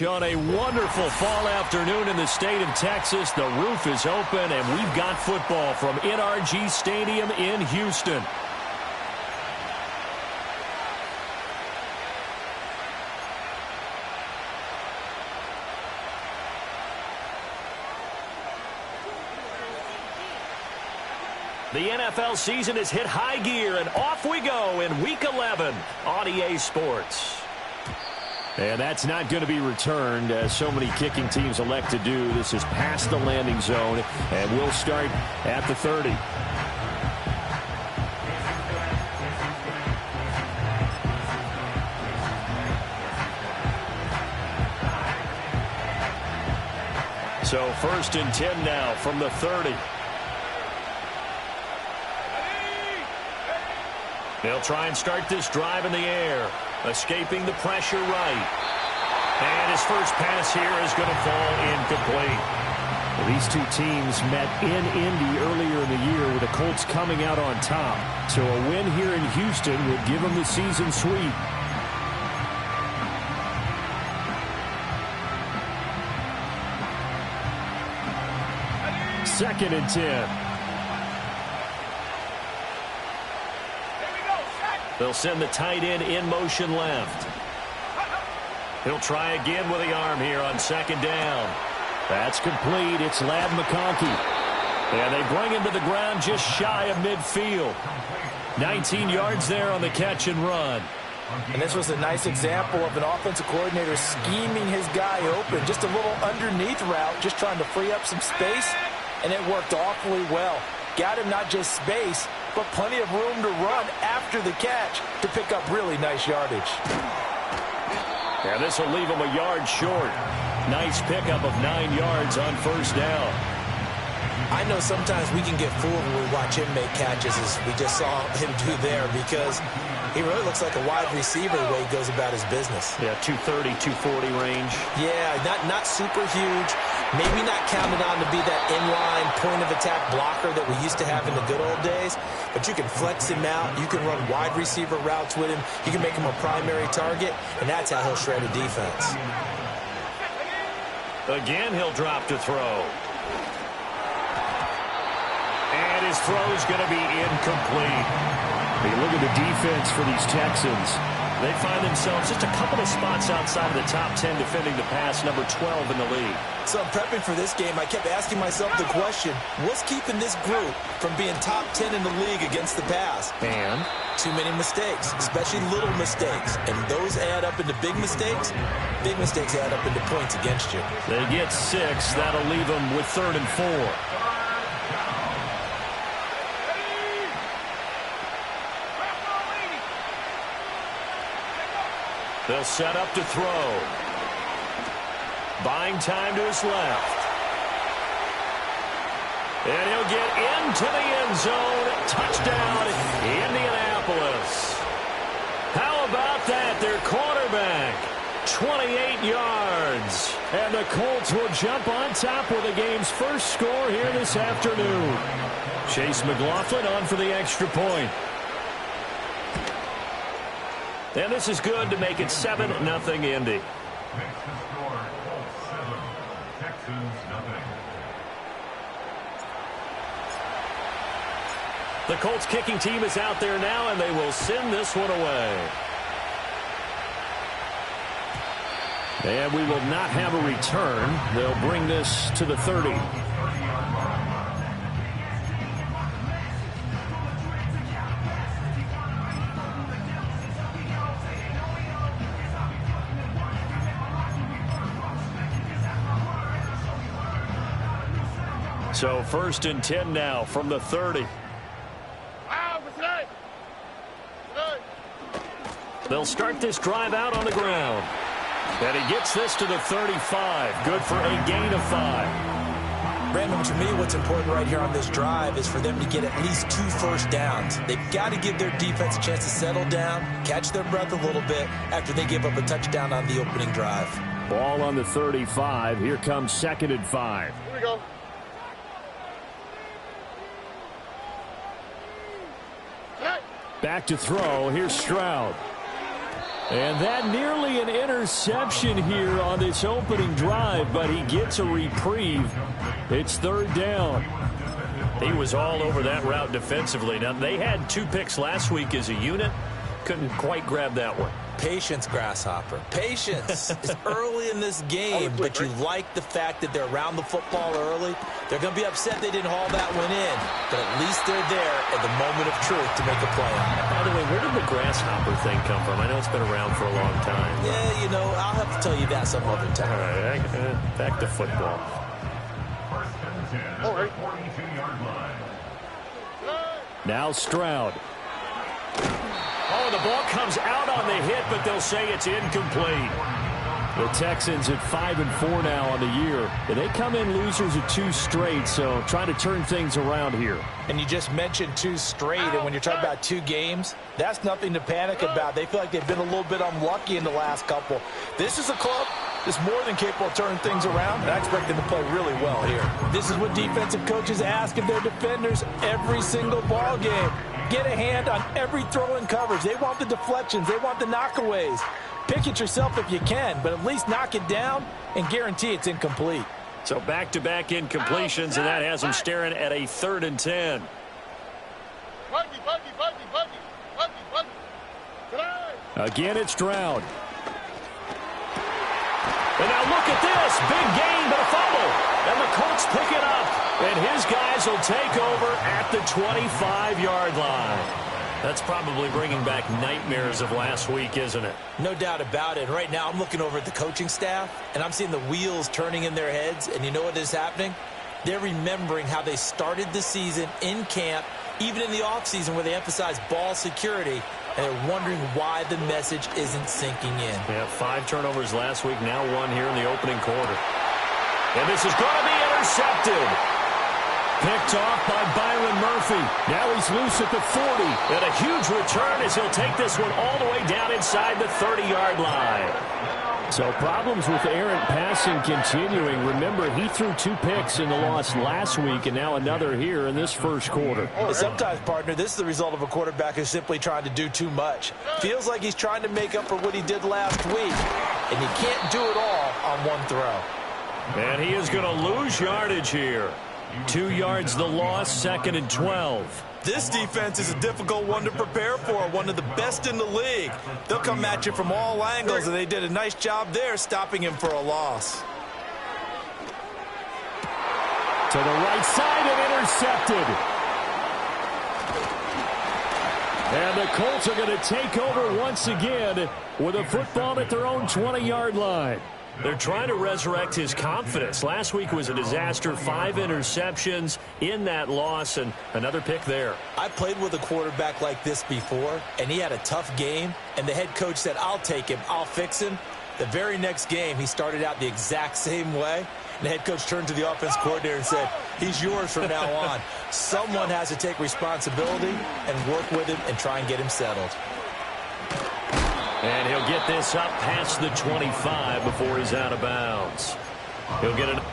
On a wonderful fall afternoon in the state of Texas, the roof is open, and we've got football from NRG Stadium in Houston. The NFL season has hit high gear, and off we go in Week 11 on EA Sports. And that's not going to be returned, as so many kicking teams elect to do. This is past the landing zone, and we'll start at the 30. So 1st and 10 now from the 30. They'll try and start this drive in the air. Escaping the pressure right. And his first pass here is going to fall incomplete. Well, these two teams met in Indy earlier in the year with the Colts coming out on top. So a win here in Houston would give them the season sweep. Second and 10. They'll send the tight end in motion left. He'll try again with the arm here on 2nd down. That's complete. It's Ladd McConkey. And they bring him to the ground just shy of midfield. 19 yards there on the catch and run. And this was a nice example of an offensive coordinator scheming his guy open. Just a little underneath route, just trying to free up some space. And it worked awfully well. Got him not just space, but plenty of room to run after the catch to pick up really nice yardage. And this will leave him a yard short. Nice pickup of 9 yards on 1st down. I know sometimes we can get fooled when we watch him make catches, as we just saw him do there, because he really looks like a wide receiver the way he goes about his business. Yeah, 230, 240 range. Yeah, not super huge. Maybe not counted on to be that inline point-of-attack blocker that we used to have in the good old days, but you can flex him out. You can run wide receiver routes with him. You can make him a primary target, and that's how he'll shred a defense. Again, he'll drop to throw. And his throw's going to be incomplete. Hey, look at the defense for these Texans. They find themselves just a couple of spots outside of the top 10 defending the pass, number 12 in the league. So prepping for this game, I kept asking myself the question, what's keeping this group from being top 10 in the league against the pass? And? Too many mistakes, especially little mistakes. And those add up into big mistakes. Big mistakes add up into points against you. They get 6. That'll leave them with 3rd and 4. They'll set up to throw. Buying time to his left. And he'll get into the end zone. Touchdown, Indianapolis. How about that? Their quarterback, 28 yards. And the Colts will jump on top with the game's first score here this afternoon. Chase McLaughlin on for the extra point. And this is good to make it 7-0 Indy. The Colts kicking team is out there now, and they will send this one away. And we will not have a return. They'll bring this to the 30. So 1st and 10 now from the 30. They'll start this drive out on the ground. And he gets this to the 35. Good for a gain of 5. Brandon, to me, what's important right here on this drive is for them to get at least 2 first downs. They've got to give their defense a chance to settle down, catch their breath a little bit after they give up a touchdown on the opening drive. Ball on the 35. Here comes 2nd and 5. Here we go. Back to throw. Here's Stroud. And that nearly an interception here on this opening drive, but he gets a reprieve. It's third down. He was all over that route defensively. Now, they had 2 picks last week as a unit. Couldn't quite grab that one. Patience, Grasshopper. Patience. It's early in this game, but you like the fact that they're around the football early. They're going to be upset they didn't haul that one in, but at least they're there at the moment of truth to make a play on it. By the way, where did the Grasshopper thing come from? I know it's been around for a long time. Yeah, you know, I'll have to tell you that some other time. All right, back to football. All right. 42-yard line. Now Stroud. Oh, the ball comes out on the hit, but they'll say it's incomplete. The Texans at 5-4 now on the year. And they come in losers of 2 straight, so trying to turn things around here. And you just mentioned 2 straight, and when you're talking about 2 games, that's nothing to panic about. They feel like they've been a little bit unlucky in the last couple. This is a club that's more than capable of turning things around, and I expect them to play really well here. This is what defensive coaches ask of their defenders every single ball game. Get a hand on every throw in coverage. They want the deflections. They want the knockaways. Pick it yourself if you can, but at least knock it down and guarantee it's incomplete. So back-to-back incompletions, and that has them staring at a 3rd and 10. Again, it's Stroud. And now look at this. Big gain, but a fumble. And the Colts pick it up. And his guys will take over at the 25-yard line. That's probably bringing back nightmares of last week, isn't it? No doubt about it. Right now I'm looking over at the coaching staff, and I'm seeing the wheels turning in their heads. And you know what is happening? They're remembering how they started the season in camp, even in the offseason where they emphasized ball security. And they're wondering why the message isn't sinking in. Yeah, 5 turnovers last week, now 1 here in the opening quarter. And this is going to be intercepted. Picked off by Byron Murphy. Now he's loose at the 40. And a huge return as he'll take this one all the way down inside the 30-yard line. So problems with errant passing continuing. Remember, he threw 2 picks in the loss last week and now another here in this first quarter. Sometimes, partner, this is the result of a quarterback who's simply trying to do too much. Feels like he's trying to make up for what he did last week, and you can't do it all on one throw. And he is going to lose yardage here. 2 yards the loss, 2nd and 12. This defense is a difficult one to prepare for, one of the best in the league. They'll come at you from all angles, and they did a nice job there stopping him for a loss. To the right side and intercepted. And the Colts are going to take over once again with a football at their own 20-yard line. They're trying to resurrect his confidence. Last week was a disaster. 5 interceptions in that loss, and another pick there. I played with a quarterback like this before, and he had a tough game, and the head coach said, I'll take him, I'll fix him. The very next game, he started out the exact same way, and the head coach turned to the offense coordinator and said, he's yours from now on. Someone has to take responsibility and work with him and try and get him settled. And he'll get this up past the 25 before he's out of bounds. He'll get it.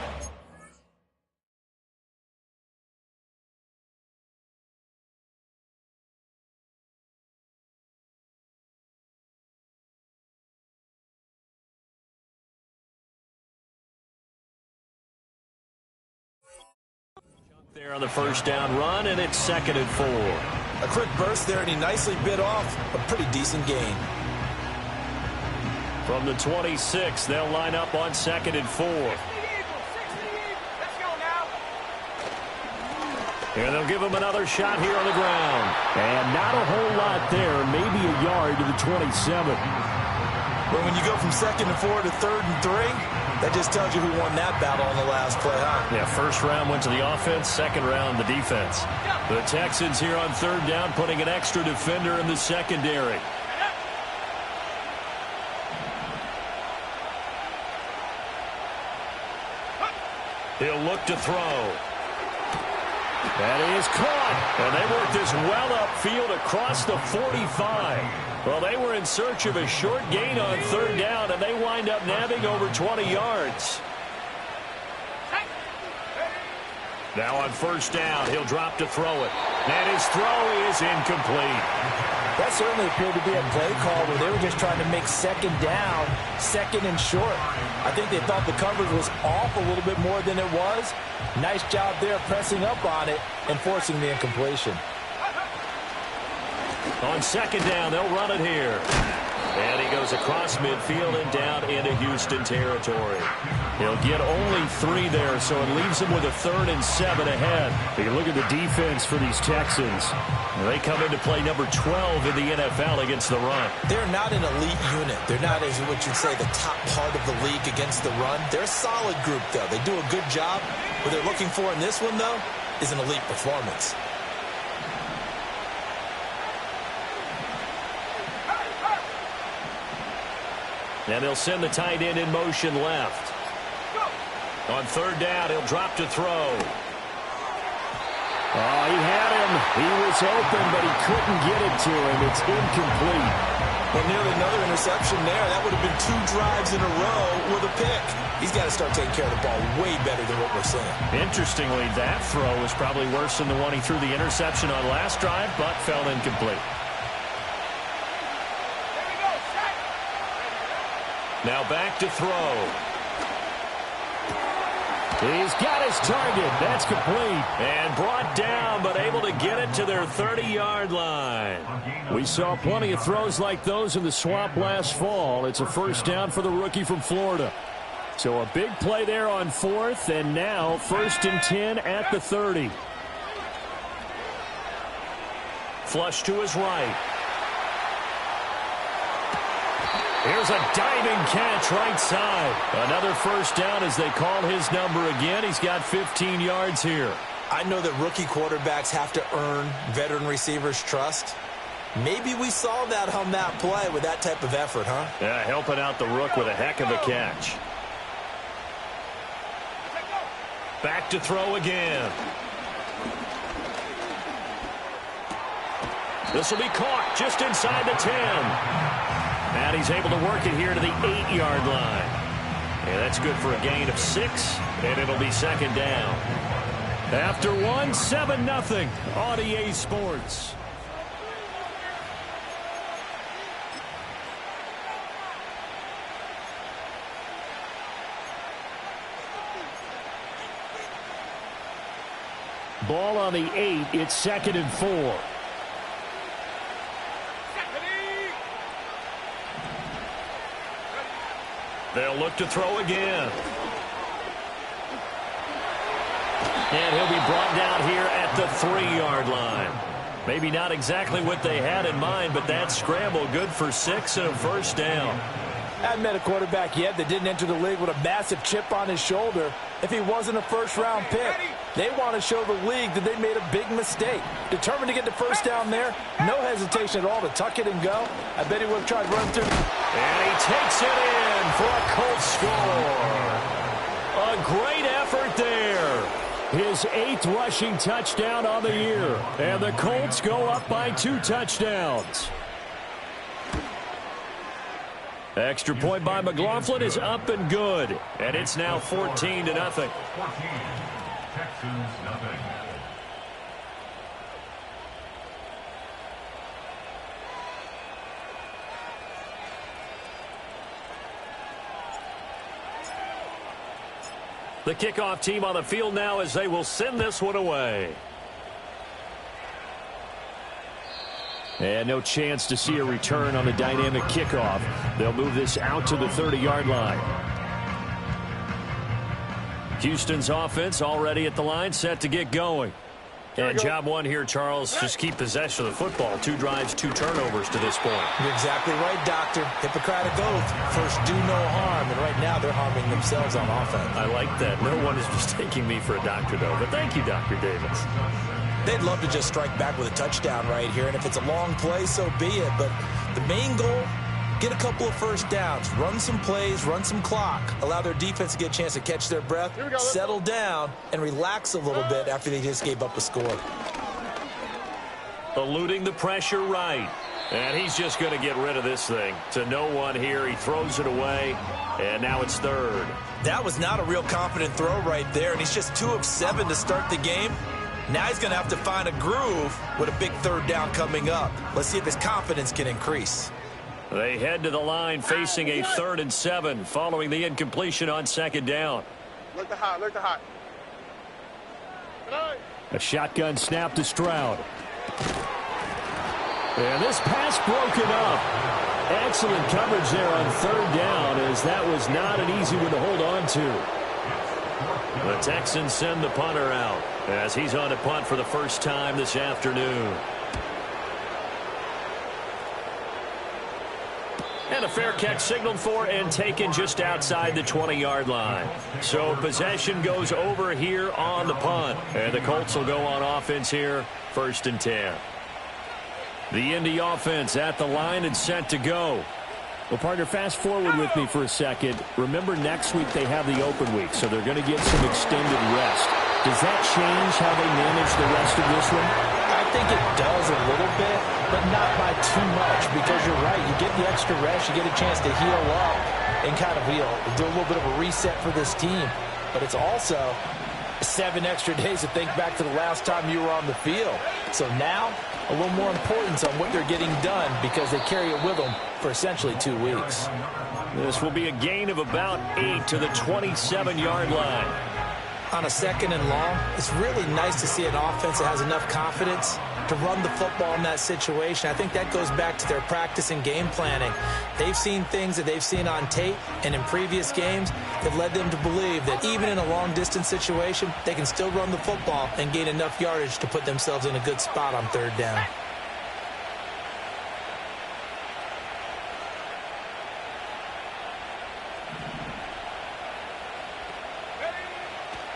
There on the first down run, and it's 2nd and 4. A quick burst there, and he nicely bit off a pretty decent gain. From the 26, they'll line up on 2nd and 4. And they'll give him another shot here on the ground. And not a whole lot there, maybe a yard to the 27. Well, when you go from 2nd and 4 to 3rd and 3, that just tells you who won that battle on the last play, huh? Yeah, first round went to the offense, second round the defense. The Texans here on 3rd down, putting an extra defender in the secondary. He'll look to throw. That is caught. And they work this well upfield across the 45. Well, they were in search of a short gain on 3rd down, and they wind up nabbing over 20 yards. Now on 1st down, he'll drop to throw it. And his throw is incomplete. That certainly appeared to be a play call where they were just trying to make second down, second and short. I think they thought the coverage was off a little bit more than it was. Nice job there pressing up on it and forcing the incompletion. On second down, they'll run it here. And he goes across midfield and down into Houston territory. He'll get only 3 there, so it leaves him with a 3rd and 7 ahead. You look at the defense for these Texans. They come into play number 12 in the NFL against the run. They're not an elite unit. They're not, as what you'd say, the top part of the league against the run. They're a solid group, though. They do a good job. What they're looking for in this one, though, is an elite performance. And they'll send the tight end in motion left. On 3rd down, he'll drop to throw. Oh, he had him. He was open, but he couldn't get it to him. It's incomplete. Well, nearly another interception there. That would have been 2 drives in a row with a pick. He's got to start taking care of the ball way better than what we're seeing. Interestingly, that throw was probably worse than the one he threw the interception on last drive, but fell incomplete. Now back to throw. He's got his target. That's complete. And brought down, but able to get it to their 30-yard line. We saw plenty of throws like those in the swamp last fall. It's a 1st down for the rookie from Florida. So a big play there on 4th, and now 1st and 10 at the 30. Flush to his right. Here's a diving catch right side. Another 1st down as they call his number again. He's got 15 yards here. I know that rookie quarterbacks have to earn veteran receivers' trust. Maybe we saw that on that play with that type of effort, huh? Yeah, helping out the rook with a heck of a catch. Back to throw again. This will be caught just inside the 10. And he's able to work it here to the 8-yard line. And that's good for a gain of 6, and it'll be 2nd down. After 1, 7-0 on EA Sports. Ball on the 8. It's 2nd and 4. They'll look to throw again. And he'll be brought down here at the 3-yard line. Maybe not exactly what they had in mind, but that scramble good for 6 and a 1st down. I haven't met a quarterback yet that didn't enter the league with a massive chip on his shoulder if he wasn't a 1st-round pick. They want to show the league that they made a big mistake. Determined to get the 1st down there, no hesitation at all to tuck it and go. I bet he would have tried to run through. And he takes it in for a Colts score. A great effort there. His 8th rushing touchdown on the year. And the Colts go up by 2 touchdowns. Extra point by McLaughlin is up and good. And it's now 14-0. 14, Texans, nothing. The kickoff team on the field now as they will send this one away. And no chance to see a return on the dynamic kickoff. They'll move this out to the 30-yard line. Houston's offense already at the line, set to get going. And job 1 here, Charles, just keep possession of the football. 2 drives, 2 turnovers to this point. You're exactly right, Doctor. Hippocratic oath. First, do no harm. And right now, they're harming themselves on offense. I like that. No one is mistaking me for a doctor, though. But thank you, Dr. Davis. They'd love to just strike back with a touchdown right here. And if it's a long play, so be it. But the main goal, get a couple of 1st downs. Run some plays, run some clock. Allow their defense to get a chance to catch their breath, settle down, and relax a little bit after they just gave up a score. Eluding the pressure right. And he's just going to get rid of this thing. To no one here. He throws it away. And now it's 3rd. That was not a real confident throw right there. And he's just 2 of 7 to start the game. Now he's going to have to find a groove with a big third down coming up. Let's see if his confidence can increase. They head to the line facing a 3rd and 7 following the incompletion on 2nd down. Look the hot, look the hot. A shotgun snap to Stroud. And this pass broken up. Excellent coverage there on 3rd down, as that was not an easy one to hold on to. The Texans send the punter out as he's on a punt for the first time this afternoon. And a fair catch signaled for and taken just outside the 20-yard line. So possession goes over here on the punt. And the Colts will go on offense here, 1st and 10. The Indy offense at the line and set to go. Well, partner, fast forward with me for a second. Remember, next week they have the open week, so they're going to get some extended rest. Does that change how they manage the rest of this one? I think it does a little bit, but not by too much, because you're right. You get the extra rest, you get a chance to heal up and kind of do a little bit of a reset for this team. But it's also 7 extra days to think back to the last time you were on the field. So now, a little more importance on what they're getting done, because they carry it with them for essentially 2 weeks. This will be a gain of about 8 to the 27-yard line. On a 2nd and long, it's really nice to see an offense that has enough confidence to run the football in that situation. I think that goes back to their practice and game planning. They've seen things that they've seen on tape and in previous games that led them to believe that even in a long-distance situation, they can still run the football and gain enough yardage to put themselves in a good spot on 3rd down.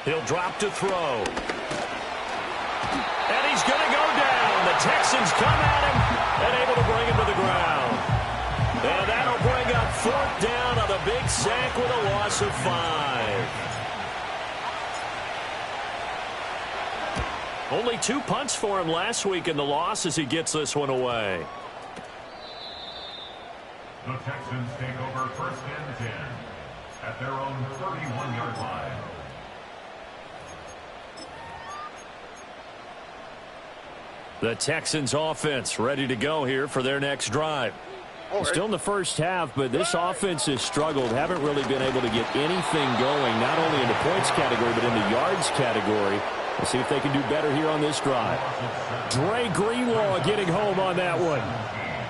He'll drop to throw. And he's going to go down. The Texans come at him and able to bring him to the ground. And that'll bring up 4th down on the big sack with a loss of 5. Only 2 punts for him last week in the loss as he gets this one away. The Texans take over 1st and 10 at their own 31-yard line. The Texans offense ready to go here for their next drive. Still in the first half, but this offense has struggled. Haven't really been able to get anything going, not only in the points category, but in the yards category. We'll see if they can do better here on this drive. Dre Greenlaw getting home on that one.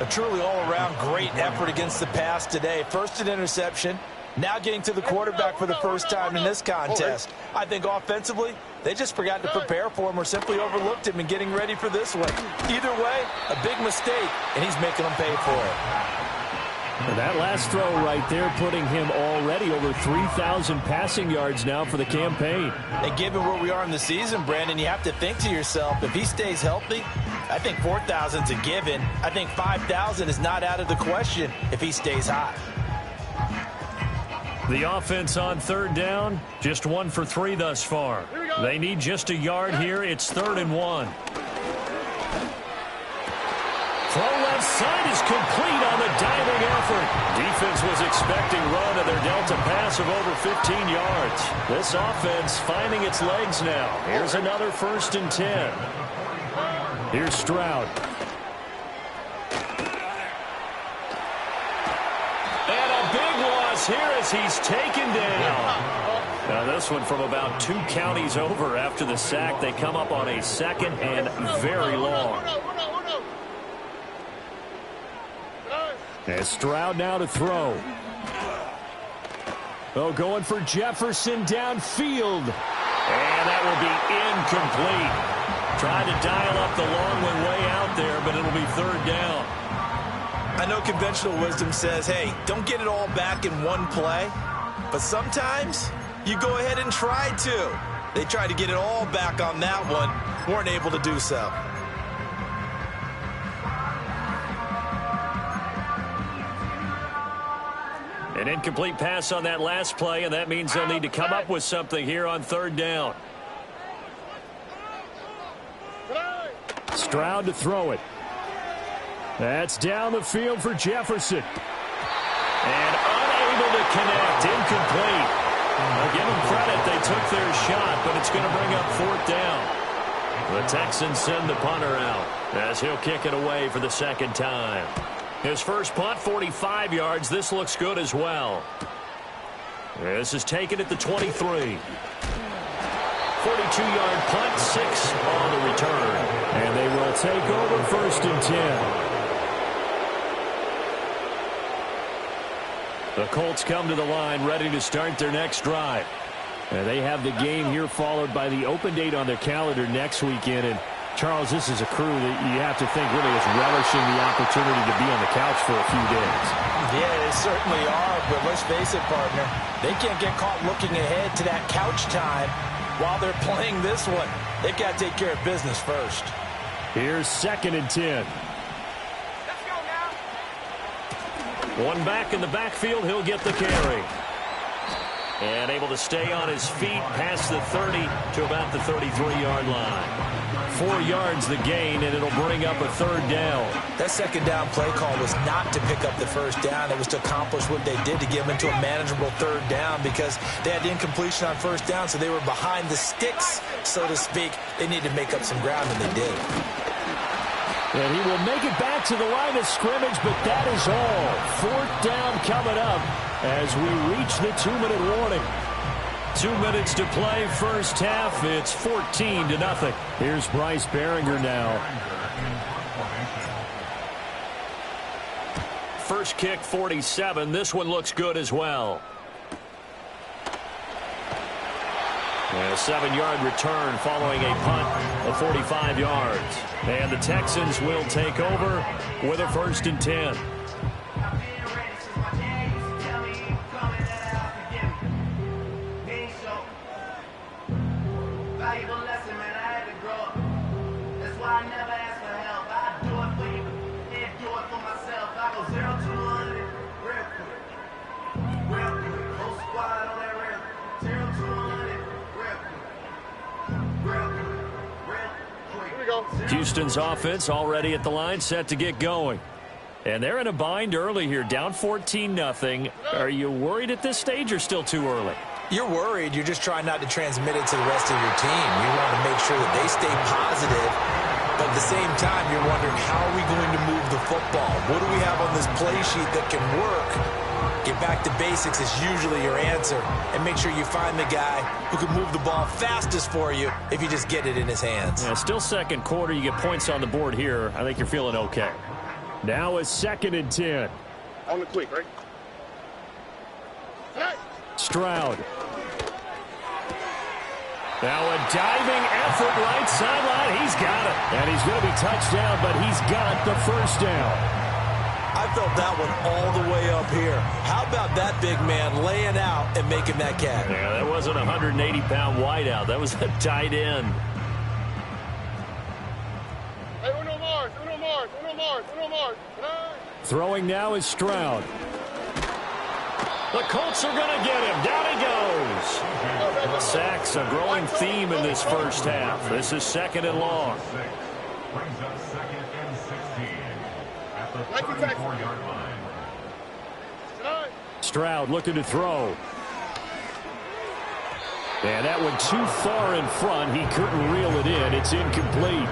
A truly all-around great effort against the pass today. First an interception, now getting to the quarterback for the first time in this contest. I think offensively, they just forgot to prepare for him or simply overlooked him in getting ready for this one. Either way, a big mistake, and he's making them pay for it. And that last throw right there putting him already over 3,000 passing yards now for the campaign. And given where we are in the season, Brandon, you have to think to yourself, if he stays healthy, I think 4,000's a given. I think 5,000 is not out of the question if he stays hot. The offense on 3rd down, just 1 for 3 thus far. They need just a yard here. It's 3rd and 1. Throw left side is complete on the diving effort. Defense was expecting run, and they're dealt a pass of over 15 yards. This offense finding its legs now. Here's another 1st and 10. Here's Stroud. Here as he's taken down. Now this one from about 2 counties over after the sack. They come up on a 2nd and very long. And Stroud now to throw. Oh, going for Jefferson downfield. And that will be incomplete. Tried to dial up the long one way out there, but it'll be 3rd down. I know conventional wisdom says, hey, don't get it all back in one play. But sometimes you go ahead and try to. They tried to get it all back on that one. Weren't able to do so. An incomplete pass on that last play, and that means they'll need to come up with something here on 3rd down. Stroud to throw it. That's down the field for Jefferson. And unable to connect. Incomplete. I'll give them credit. They took their shot, but it's going to bring up 4th down. The Texans send the punter out as he'll kick it away for the second time. His first punt, 45 yards. This looks good as well. This is taken at the 23. 42-yard punt, 6 on the return. And they will take over first and 10. The Colts come to the line ready to start their next drive. And they have the game here followed by the open date on their calendar next weekend. And Charles, this is a crew that you have to think really is relishing the opportunity to be on the couch for a few days. Yeah, they certainly are, but let's face it, partner. They can't get caught looking ahead to that couch time while they're playing this one. They've got to take care of business first. Here's second and 10. Let's go now. One back in the backfield, he'll get the carry. And able to stay on his feet past the 30 to about the 33-yard line. 4 yards the gain, and it'll bring up a third down. That second down play call was not to pick up the first down. It was to accomplish what they did to get them into a manageable third down because they had incompletion on first down, so they were behind the sticks, so to speak. They needed to make up some ground, and they did. And he will make it back to the line of scrimmage, but that is all. Fourth down coming up as we reach the 2-minute warning. 2 minutes to play first half. It's 14-0. Here's Bryce Behringer now. First kick, 47. This one looks good as well. And a 7-yard return following a punt of 45 yards. And the Texans will take over with a first and 10. Houston's offense already at the line, set to get going. And they're in a bind early here, down 14-0. Are you worried at this stage or still too early? You're worried. You're just trying not to transmit it to the rest of your team. You want to make sure that they stay positive. But at the same time, you're wondering, how are we going to move the football? What do we have on this play sheet that can work? Get back to basics is usually your answer. And make sure you find the guy who can move the ball fastest for you if you just get it in his hands. Yeah, still second quarter. You get points on the board here. I think you're feeling okay. Now it's second and 10. On the quick, right? Stroud. Now a diving effort right sideline. He's got it. And he's going to be touched down, but he's got the first down. I felt that one all the way up here. How about that big man laying out and making that catch? Yeah, that wasn't a 180-pound wideout. That was a tight end. Hey, Uno Mars. Throwing now is Stroud. The Colts are going to get him. Down he goes. Sacks, a growing theme in this first half. This is second and long. Brings up second and 16 at the 34-yard line. Stroud looking to throw. And that went too far in front. He couldn't reel it in. It's incomplete.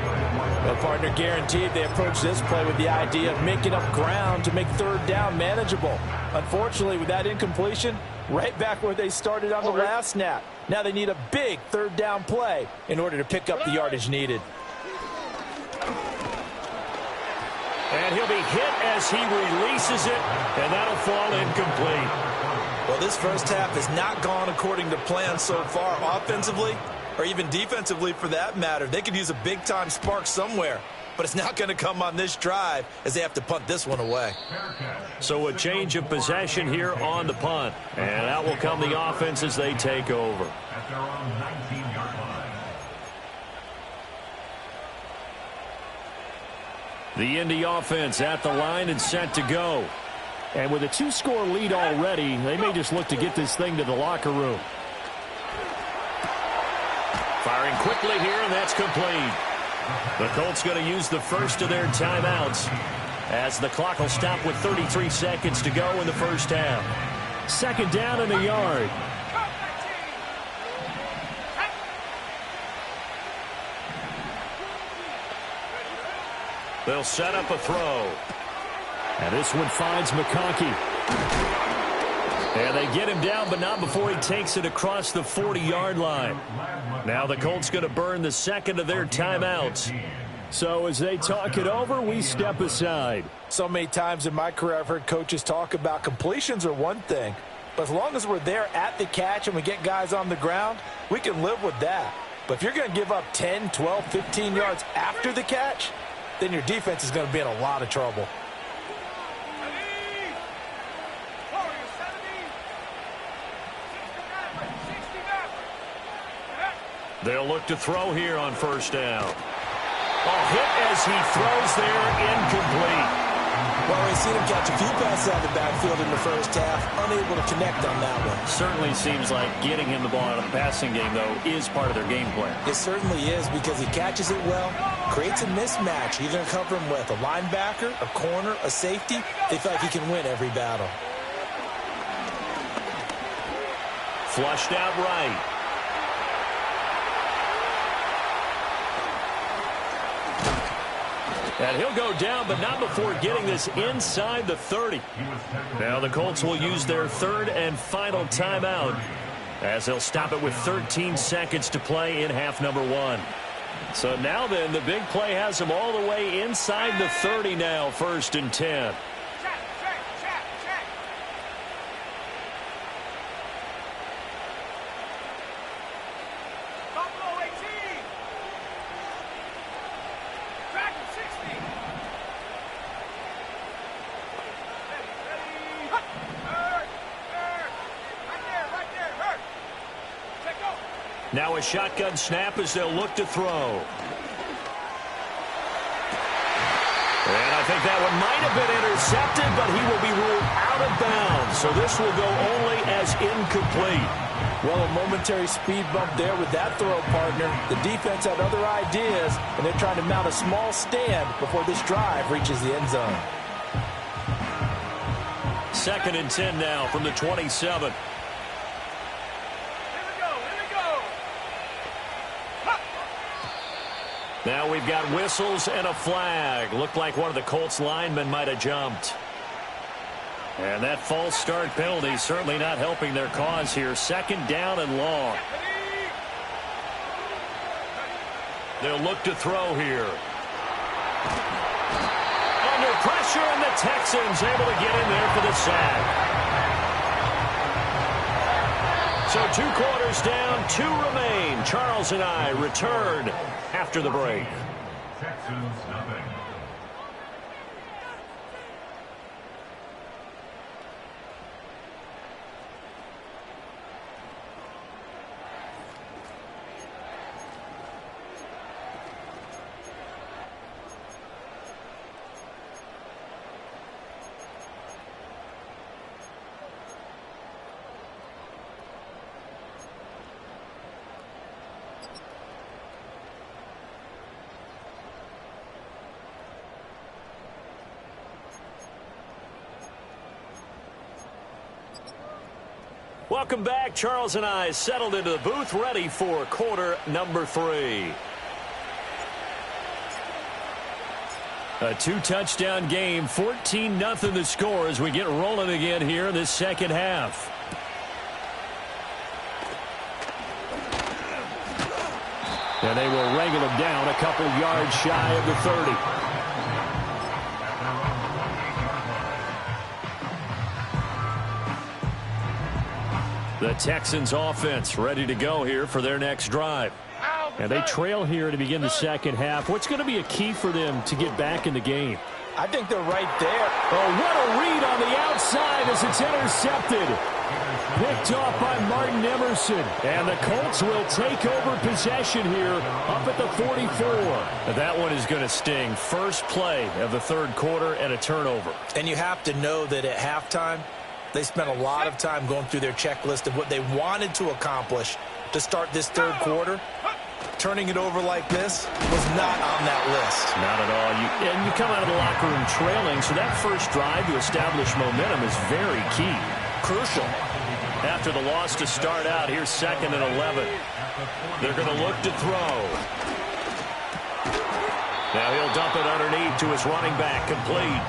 Well, partner, guaranteed they approach this play with the idea of making up ground to make third down manageable. Unfortunately, with that incompletion, right back where they started on the last snap. Now they need a big third down play in order to pick up the yardage needed. And he'll be hit as he releases it, and that'll fall incomplete. Well, this first half has not gone according to plan so far offensively, or even defensively for that matter. They could use a big-time spark somewhere, but it's not going to come on this drive as they have to punt this one away. So a change of possession here on the punt, and out will come the offense as they take over. At their own 19-yard line. The Indy offense at the line and set to go. And with a 2-score lead already, they may just look to get this thing to the locker room. Firing quickly here, and that's complete. The Colts going to use the first of their timeouts as the clock will stop with 33 seconds to go in the first half. Second down and a yard. They'll set up a throw. And this one finds McConkey. And they get him down, but not before he takes it across the 40-yard line. Now the Colts going to burn the second of their timeouts. So as they talk it over, we step aside. So many times in my career I've heard coaches talk about completions are one thing. But as long as we're there at the catch and we get guys on the ground, we can live with that. But if you're going to give up 10, 12, 15 yards after the catch, then your defense is going to be in a lot of trouble. They'll look to throw here on first down. A hit as he throws there, incomplete. Well, we've seen him catch a few passes out of the backfield in the first half, unable to connect on that one. Certainly seems like getting him the ball out of the passing game, though, is part of their game plan. It certainly is because he catches it well, creates a mismatch. You're going to cover him with a linebacker, a corner, a safety. They feel like he can win every battle. Flushed out right. And he'll go down, but not before getting this inside the 30. Now the Colts will use their third and final timeout as they'll stop it with 13 seconds to play in half number 1. So now then, the big play has them all the way inside the 30 now, 1st and 10. Now a shotgun snap as they'll look to throw. And I think that one might have been intercepted, but he will be ruled out of bounds. So this will go only as incomplete. Well, a momentary speed bump there with that throw, partner. The defense had other ideas, and they're trying to mount a small stand before this drive reaches the end zone. 2nd and 10 now from the 27. Now we've got whistles and a flag. Looked like one of the Colts linemen might have jumped. And that false start penalty certainly not helping their cause here. 2nd down and long. They'll look to throw here. Under pressure, and the Texans able to get in there for the sack. So 2 quarters down, 2 remain. Charles and I return after the break. Texans nothing. Welcome back. Charles and I settled into the booth, ready for quarter number 3. A 2-touchdown game, 14-0 the score as we get rolling again here in this second half. And they will wrangle him down a couple yards shy of the 30. The Texans offense ready to go here for their next drive. And they trail here to begin the second half. What's going to be a key for them to get back in the game? I think they're right there. Oh, what a read on the outside as it's intercepted. Picked off by Martin Emerson. And the Colts will take over possession here up at the 44. That one is going to sting. First play of the third quarter and a turnover. And you have to know that at halftime, they spent a lot of time going through their checklist of what they wanted to accomplish to start this third quarter. Turning it over like this was not on that list. Not at all. You come out of the locker room trailing, so that first drive to establish momentum is very key. Crucial. After the loss to start out, here's 2nd and 11. They're going to look to throw. Now he'll dump it underneath to his running back, complete.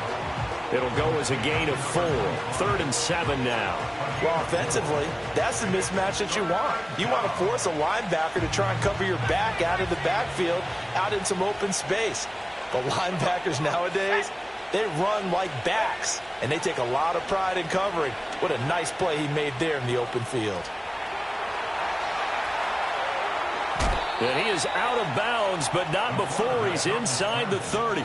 It'll go as a gain of 4. 3rd and 7 now. Well, offensively, that's the mismatch that you want. You want to force a linebacker to try and cover your back out of the backfield, out in some open space. But linebackers nowadays, they run like backs, and they take a lot of pride in covering. What a nice play he made there in the open field. And he is out of bounds, but not before he's inside the 30.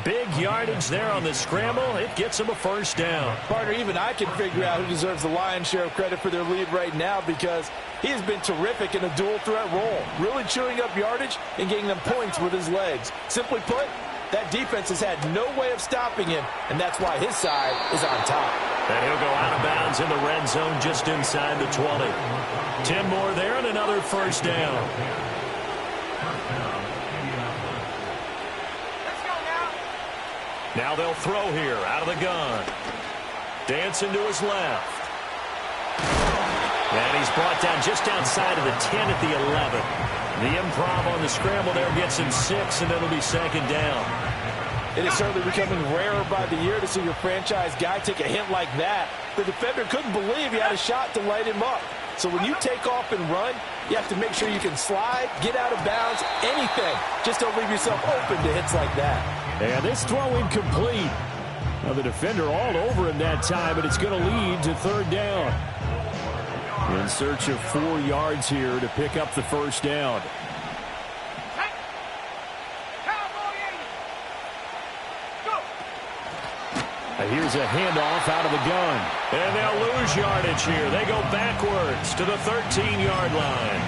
Big yardage there on the scramble. It gets him a first down. Partner, even I can figure out who deserves the lion's share of credit for their lead right now, because he has been terrific in a dual threat role, really chewing up yardage and getting them points with his legs. Simply put, that defense has had no way of stopping him, and that's why his side is on top. And he'll go out of bounds in the red zone just inside the 20. 10 more there and another first down. Now they'll throw here out of the gun. Dancing to his left. And he's brought down just outside of the 10 at the 11. The improv on the scramble there gets him 6, and it'll be 2nd down. It is certainly becoming rarer by the year to see your franchise guy take a hit like that. The defender couldn't believe he had a shot to light him up. So when you take off and run, you have to make sure you can slide, get out of bounds, anything. Just don't leave yourself open to hits like that. And this throw incomplete. Now the defender all over him that time, but it's going to lead to 3rd down. In search of 4 yards here to pick up the first down. Here's a handoff out of the gun. And they'll lose yardage here. They go backwards to the 13-yard line.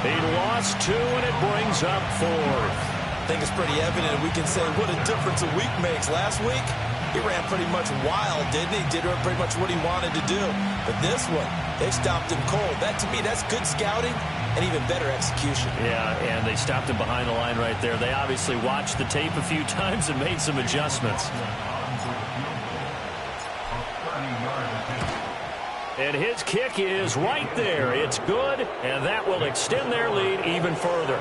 He lost 2, and it brings up 4th. I think it's pretty evident we can say what a difference a week makes. Last week, he ran pretty much wild, didn't he? Did pretty much what he wanted to do. But this one, they stopped him cold. That, to me, that's good scouting and even better execution. Yeah, and they stopped him behind the line right there. They obviously watched the tape a few times and made some adjustments. And his kick is right there. It's good, and that will extend their lead even further.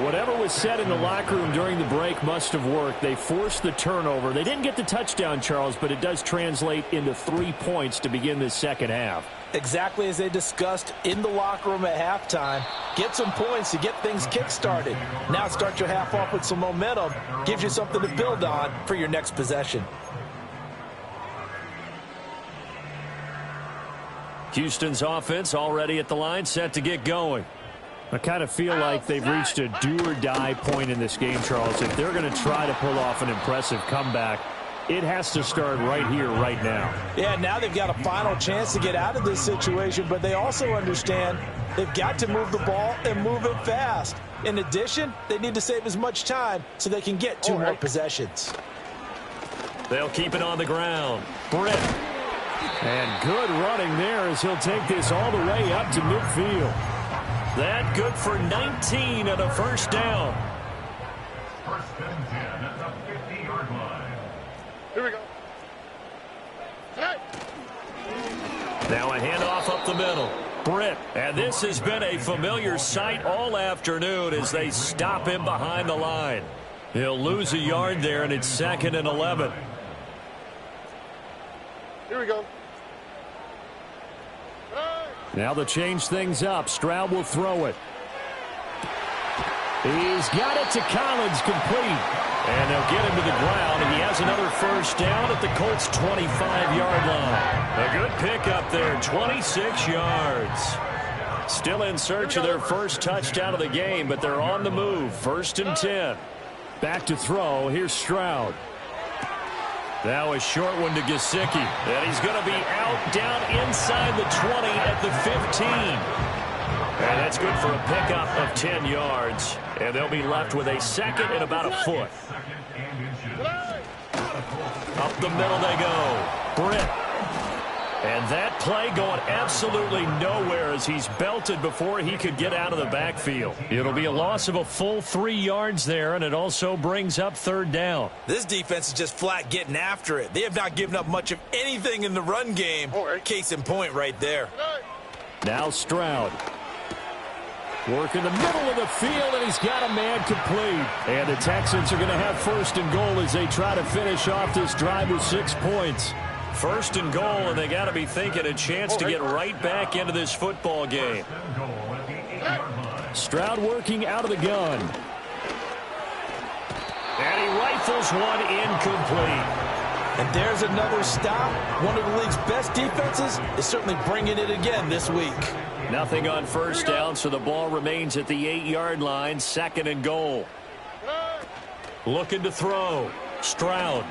Whatever was said in the locker room during the break must have worked. They forced the turnover. They didn't get the touchdown, Charles, but it does translate into 3 points to begin this second half. Exactly as they discussed in the locker room at halftime. Get some points to get things kick-started. Now start your half off with some momentum. Gives you something to build on for your next possession. Houston's offense already at the line, set to get going. I kind of feel like they've reached a do-or-die point in this game, Charles. If they're going to try to pull off an impressive comeback, it has to start right here, right now. Yeah, now they've got a final chance to get out of this situation, but they also understand they've got to move the ball and move it fast. In addition, they need to save as much time so they can get 2 more possessions. They'll keep it on the ground. Britt. And good running there as he'll take this all the way up to midfield. That good for 19 and a first down. 1st and 10 at the 50-yard line. Here we go. Hey. Now a handoff up the middle. Britt. And this has been a familiar sight all afternoon as they stop him behind the line. He'll lose a yard there, and it's 2nd and 11. Here we go. Now they'll change things up. Stroud will throw it. He's got it to Collins, complete. And they'll get him to the ground, and he has another first down at the Colts' 25-yard line. A good pickup there, 26 yards. Still in search of their first touchdown of the game, but they're on the move. 1st and 10. Back to throw. Here's Stroud. Now a short one to Gesicki. And he's going to be out down inside the 20 at the 15. And that's good for a pickup of 10 yards. And they'll be left with a 2nd and about a foot. Up the middle they go. Britt. And that play going absolutely nowhere as he's belted before he could get out of the backfield. It'll be a loss of a full 3 yards there, and it also brings up 3rd down. This defense is just flat getting after it. They have not given up much of anything in the run game. Case in point right there. Now Stroud. Work in the middle of the field, and he's got a man complete. And the Texans are going to have first and goal as they try to finish off this drive with 6 points. First and goal, and they got to be thinking a chance to get right back into this football game. Stroud working out of the gun. And he rifles one incomplete. And there's another stop. One of the league's best defenses is certainly bringing it again this week. Nothing on first down, so the ball remains at the 8-yard line, second and goal. Looking to throw. Stroud.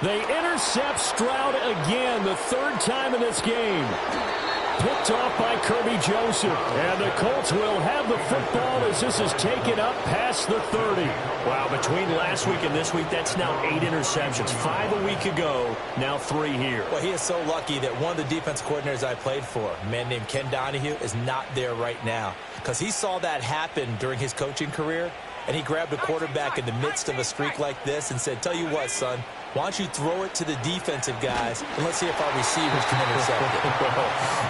They intercept Stroud again, the third time in this game. Picked off by Kirby Joseph. And the Colts will have the football as this is taken up past the 30. Wow, between last week and this week, that's now 8 interceptions. 5 a week ago, now 3 here. Well, he is so lucky that one of the defense coordinators I played for, a man named Ken Donahue, is not there right now. Because he saw that happen during his coaching career, and he grabbed a quarterback in the midst of a streak like this and said, tell you what, son, why don't you throw it to the defensive guys, and let's see if our receivers can intercept it.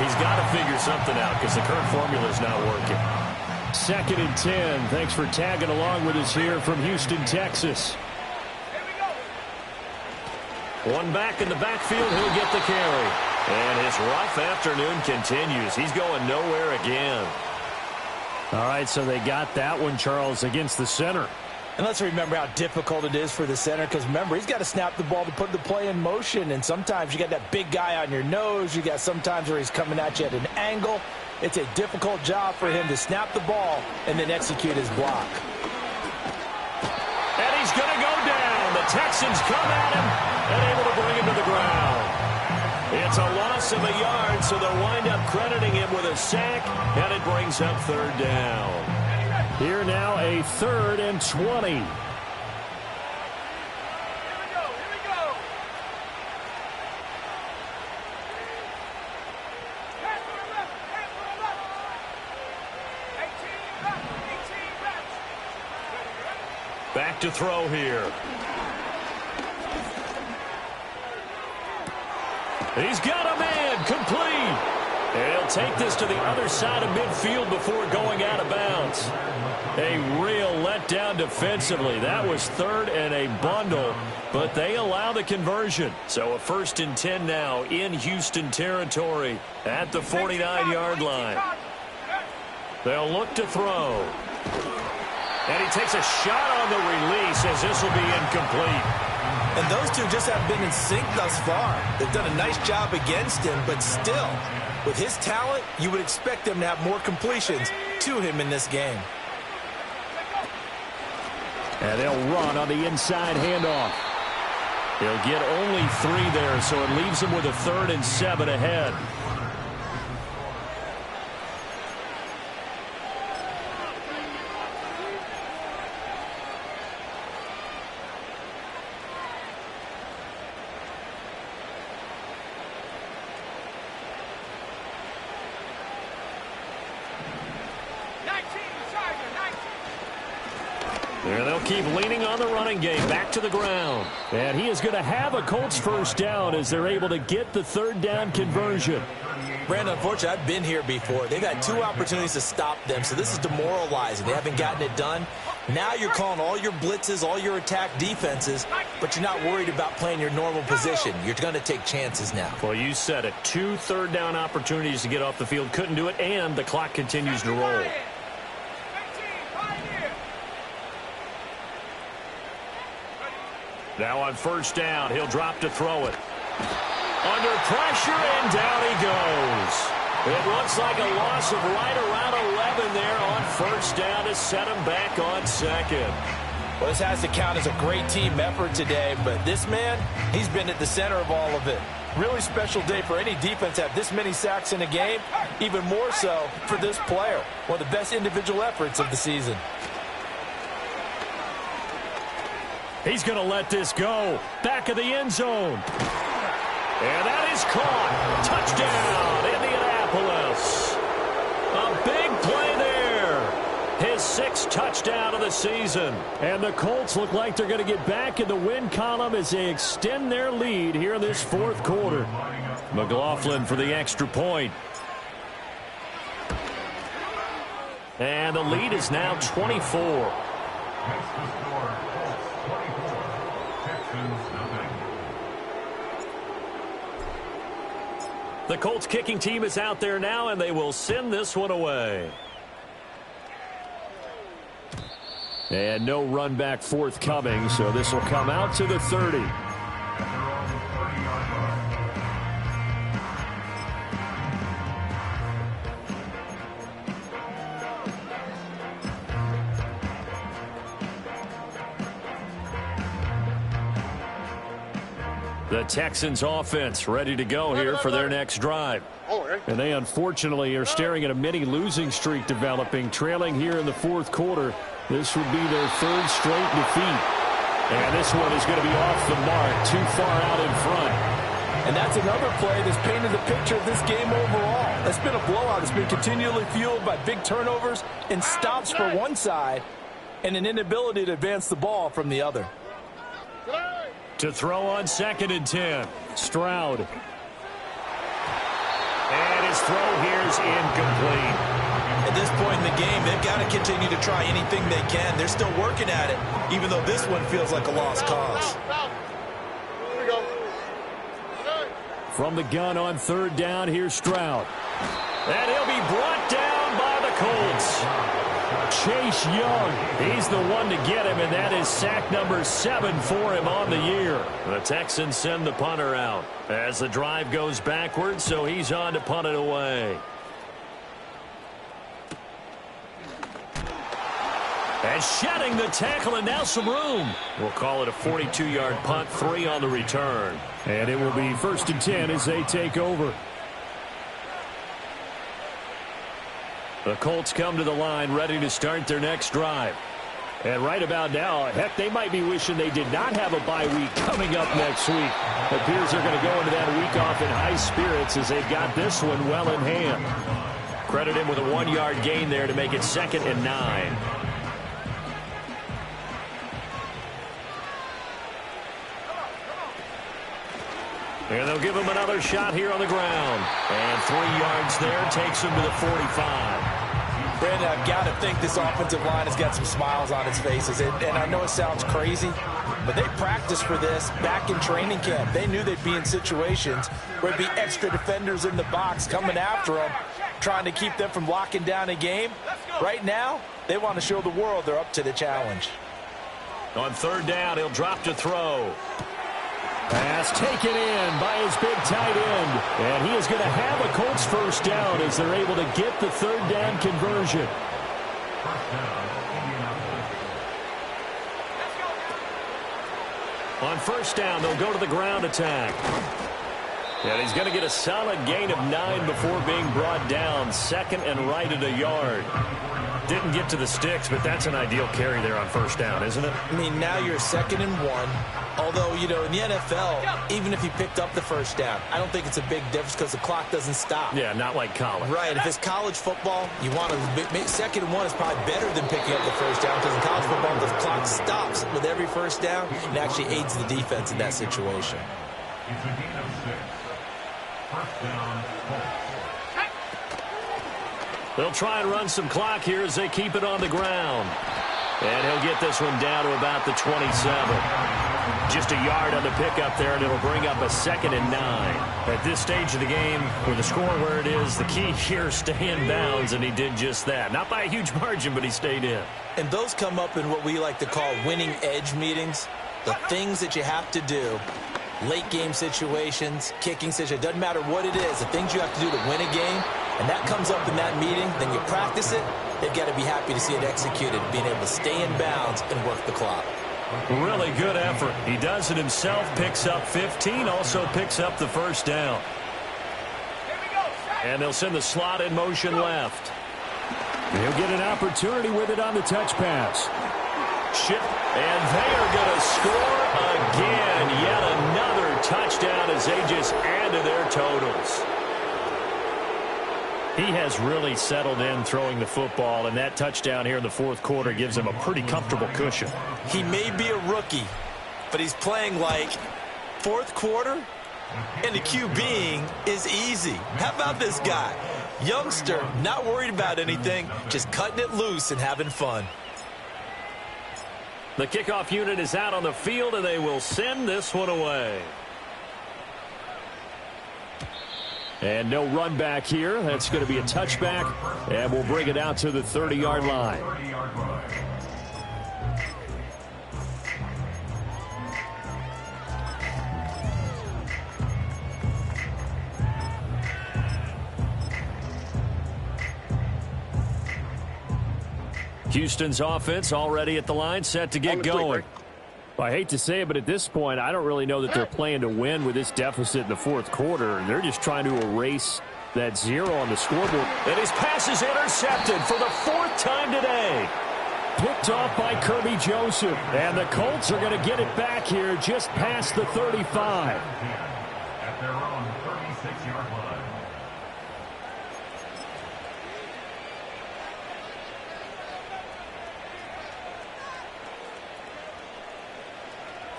He's got to figure something out because the current formula is not working. Second and 10. Thanks for tagging along with us here from Houston, Texas. One back in the backfield. He'll get the carry. And his rough afternoon continues. He's going nowhere again. All right, so they got that one, Charles, against the center. And let's remember how difficult it is for the center, because remember, he's got to snap the ball to put the play in motion, and sometimes you got that big guy on your nose. You got sometimes where he's coming at you at an angle. It's a difficult job for him to snap the ball and then execute his block. And he's going to go down. The Texans come at him and able to bring him to the ground. It's a loss of a yard, so they'll wind up crediting him with a sack, and it brings up third down. Here now a 3rd and 20. Back to throw here. He's got a man complete. And he'll take this to the other side of midfield before going out of bounds. A real letdown defensively. That was 3rd and a bundle, but they allow the conversion. So a 1st and 10 now in Houston territory at the 49-yard line. They'll look to throw. And he takes a shot on the release as this will be incomplete. And those two just have been in sync thus far. They've done a nice job against him, but still, with his talent, you would expect them to have more completions to him in this game. And they'll run on the inside handoff. He'll get only 3 there, so it leaves him with a 3rd and 7 ahead. And they'll keep leaning on the running game. Back to the ground. And he is going to have a Colts first down as they're able to get the 3rd down conversion. Brandon, unfortunately, I've been here before. They've had 2 opportunities to stop them, so this is demoralizing. They haven't gotten it done. Now you're calling all your blitzes, all your attack defenses, but you're not worried about playing your normal position. You're going to take chances now. Well, you said it. 2 third down opportunities to get off the field. Couldn't do it, and the clock continues to roll. Now on first down, he'll drop to throw it. Under pressure, and down he goes. It looks like a loss of right around 11 there on first down to set him back on second. Well, this has to count as a great team effort today, but this man, he's been at the center of all of it. Really special day for any defense to have this many sacks in a game, even more so for this player. One of the best individual efforts of the season. He's going to let this go. Back of the end zone. And that is caught. Touchdown, Indianapolis. A big play there. His 6th touchdown of the season. And the Colts look like they're going to get back in the win column as they extend their lead here in this 4th quarter. McLaughlin for the extra point. And the lead is now 24. Makes the score Colts 24, Texans nothing. The Colts kicking team is out there now, and they will send this one away. And no run back forthcoming, so this will come out to the 30. The Texans offense ready to go here for their next drive. And they unfortunately are staring at a mini losing streak developing, trailing here in the fourth quarter. This would be their third straight defeat. And this one is going to be off the mark, too far out in front. And that's another play that's painted the picture of this game overall. It's been a blowout. It's been continually fueled by big turnovers and stops for one side and an inability to advance the ball from the other. To throw on 2nd and 10. Stroud. And his throw here is incomplete. At this point in the game, they've got to continue to try anything they can. They're still working at it, even though this one feels like a lost cause. Here we go. From the gun on 3rd down, here's Stroud. And he'll be brought down by the Colts. Chase Young, he's the one to get him, and that is sack number 7 for him on the year. The Texans send the punter out as the drive goes backwards, so he's on to punt it away. And shedding the tackle, and now some room. We'll call it a 42-yard punt, 3 on the return. And it will be 1st and 10 as they take over. The Colts come to the line ready to start their next drive. And right about now, heck, they might be wishing they did not have a bye week coming up next week. It appears they're going to go into that week off in high spirits as they've got this one well in hand. Credit him with a 1-yard gain there to make it 2nd and 9. And they'll give him another shot here on the ground. And 3 yards there takes him to the 45. Brandon, I've got to think this offensive line has got some smiles on its faces. And I know it sounds crazy, but they practiced for this back in training camp. They knew they'd be in situations where there'd be extra defenders in the box coming after them, trying to keep them from locking down a game. Right now, they want to show the world they're up to the challenge. On 3rd down, he'll drop to throw. Pass taken in by his big tight end. And he is going to have a Colts first down as they're able to get the 3rd down conversion. On 1st down, they'll go to the ground attack. And he's going to get a solid gain of 9 before being brought down. 2nd and right at a yard. Didn't get to the sticks, but that's an ideal carry there on 1st down, isn't it? I mean, now you're 2nd and 1. Although, you know, in the NFL, even if you picked up the 1st down, I don't think it's a big difference because the clock doesn't stop. Yeah, not like college. Right. If it's college football, you want to 2nd and 1 is probably better than picking up the 1st down because in college football, the clock stops with every 1st down and actually aids the defense in that situation. It's a gain of 6. 1st down, Colts. They'll try and run some clock here as they keep it on the ground. And he'll get this one down to about the 27. Just a yard on the pickup there, and it'll bring up a 2nd and 9. At this stage of the game, with the score where it is, the key here is stay in bounds, and he did just that. Not by a huge margin, but he stayed in. And those come up in what we like to call winning edge meetings. The things that you have to do. Late game situations, kicking situations, doesn't matter what it is, the things you have to do to win a game, and that comes up in that meeting, then you practice it, they've got to be happy to see it executed, being able to stay in bounds and work the clock. Really good effort. He does it himself, picks up 15, also picks up the 1st down. And they'll send the slot in motion left. He'll get an opportunity with it on the touch pass. Chip, and they are going to score again. Yet another touchdown as they just add to their totals. He has really settled in throwing the football, and that touchdown here in the 4th quarter gives him a pretty comfortable cushion. He may be a rookie, but he's playing like 4th quarter, and the QBing is easy. How about this guy? Youngster, not worried about anything, just cutting it loose and having fun. The kickoff unit is out on the field, and they will send this one away. And no run back here. That's going to be a touchback, and we'll bring it out to the 30-yard line. Houston's offense already at the line, set to get going. I hate to say it, but at this point, I don't really know that they're playing to win with this deficit in the fourth quarter. They're just trying to erase that 0 on the scoreboard. And his pass is intercepted for the 4th time today. Picked off by Kirby Joseph. And the Colts are going to get it back here just past the 35. At their own 36-yard line.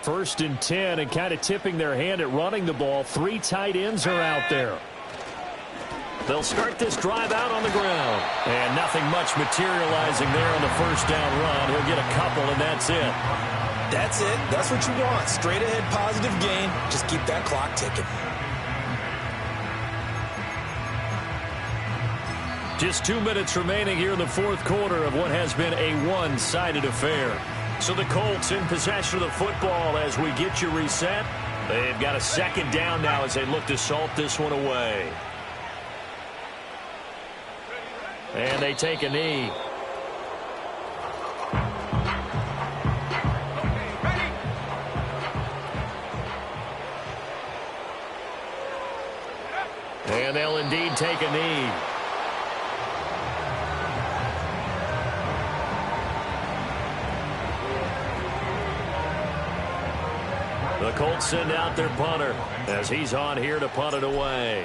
First and 10, and kind of tipping their hand at running the ball. 3 tight ends are out there. They'll start this drive out on the ground. And nothing much materializing there on the first down run. He'll get a couple, and that's it. That's it. That's what you want. Straight ahead positive gain. Just keep that clock ticking. Just 2 minutes remaining here in the fourth quarter of what has been a one-sided affair. So the Colts in possession of the football as we get you reset. They've got a second down now as they look to salt this one away. And they take a knee. And they'll indeed take a knee. The Colts send out their punter as he's on here to punt it away.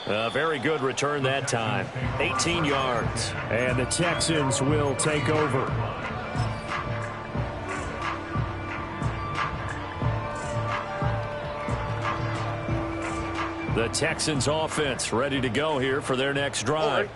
A very good return that time. 18 yards. And the Texans will take over. The Texans offense ready to go here for their next drive.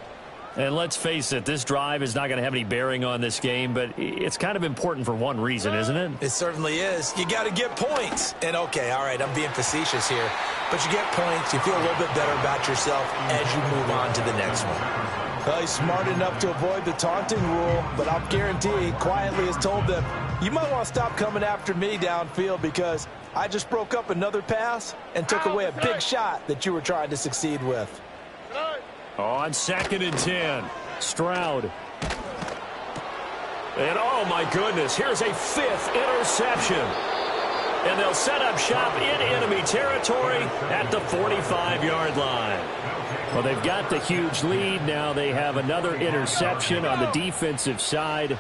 And let's face it, this drive is not going to have any bearing on this game, but it's kind of important for one reason, isn't it? It certainly is. You got to get points. And, okay, all right, I'm being facetious here. But you get points, you feel a little bit better about yourself as you move on to the next one. Well, he's smart enough to avoid the taunting rule, but I'll guarantee he quietly has told them, you might want to stop coming after me downfield because I just broke up another pass and took away a big shot that you were trying to succeed with. On 2nd and 10, Stroud. And oh my goodness, here's a 5th interception. And they'll set up shop in enemy territory at the 45-yard line. Well, they've got the huge lead. Now they have another interception on the defensive side.